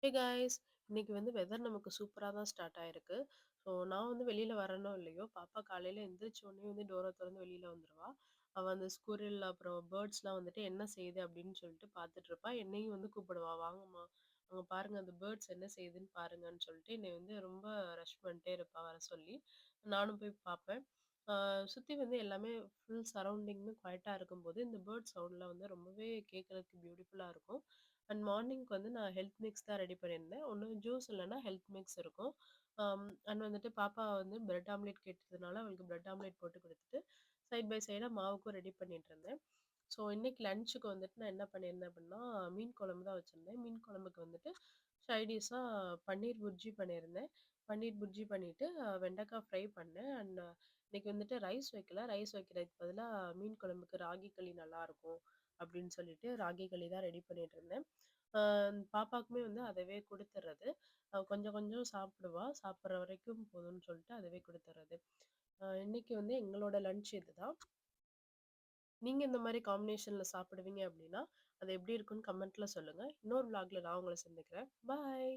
Hey guys! இன்னைக்கு வந்து weather நமக்கு சூப்பரா தான் ஸ்டார்ட் ஆயிருக்கு. ஸோ நான் வந்து வெளியில வரேனோ இல்லையோ, பாப்பா காலையில எந்திரிச்ச உடனே வந்து டோர தொறந்து வெளியில வந்துருவா. அவ அந்த ஸ்குரில் அப்புறம் பேர்ட்ஸ்லாம் வந்துட்டு என்ன செய்யுது அப்படின்னு சொல்லிட்டு பார்த்துட்டு இருப்பா. என்னையும் வந்து கூப்பிடுவா, "வாங்கம்மா, அங்க பாருங்க அந்த பேர்ட்ஸ் என்ன செய்யுதுன்னு பாருங்கன்னு" சொல்லிட்டு என்னைய வந்து ரொம்ப ரஷ் பண்ணிட்டே இருப்பா வர சொல்லி. நானும் போய் பார்ப்பேன். ஆ சுத்தி வந்து எல்லாமே ஃபுல் சரவுண்டிங்குமே குவைட்டா இருக்கும்போது, இந்த பேர்ட் சவுண்ட்லாம் வந்து ரொம்பவே கேட்கறதுக்கு பியூட்டிஃபுல்லா இருக்கும். அண்ட் மார்னிங்க்கு வந்து நான் ஹெல்த் மிக்ஸ் தான் ரெடி பண்ணியிருந்தேன். ஒண்ணு ஜூஸ் இல்லன்னா ஹெல்த் மிக்ஸ் இருக்கும். அண்ட் வந்துட்டு பாப்பா வந்து பிரெட் ஆம்லெட் கேட்டதுனால, அவளுக்கு பிரெட் ஆம்லெட் போட்டு குடுத்துட்டு, சைட் பை சைடா மாவுக்கும் ரெடி பண்ணிட்டு இருந்தேன். ஸோ இன்னைக்கு லஞ்சுக்கு வந்துட்டு நான் என்ன பண்ணியிருந்தேன் அப்படின்னா, மீன் குழம்பு தான் வச்சிருந்தேன். மீன் குழம்புக்கு வந்துட்டு சைடிஷா பன்னீர் புர்ஜி பண்ணியிருந்தேன். பன்னீர் புர்ஜி பண்ணிட்டு, வெண்டைக்காய் ஃப்ரை பண்ணேன். அண்ட் இன்னைக்கு வந்துட்டு ரைஸ் வைக்கல. ரைஸ் வைக்கிறதுக்கு பதிலா மீன் குழம்புக்கு ராகி களி நல்லாருக்கும் அப்படின்னு சொல்லிட்டு, ராகி களி தான் ரெடி பண்ணிட்டு இருந்தேன். அ பாப்பாக்குமே வந்து அதவே குடுத்துர்றது. அவ கொஞ்சம் கொஞ்சம் சாப்பிடுவா. சாப்பிடுற வரைக்கும் போதும்னு சொல்லிட்டு அதவே குடுத்துர்றது. இன்னைக்கு வந்து எங்களோட லஞ்ச் இதுதான். நீங்க இந்த மாரி காம்பினேஷன்ல சாப்பிடுவீங்க அப்படின்னா, அது எப்படி இருக்குன்னு கமெண்ட்ல சொல்லுங்க. இன்னொரு விளாக்ல நான் உங்கள சந்திக்கிறேன். பாய்.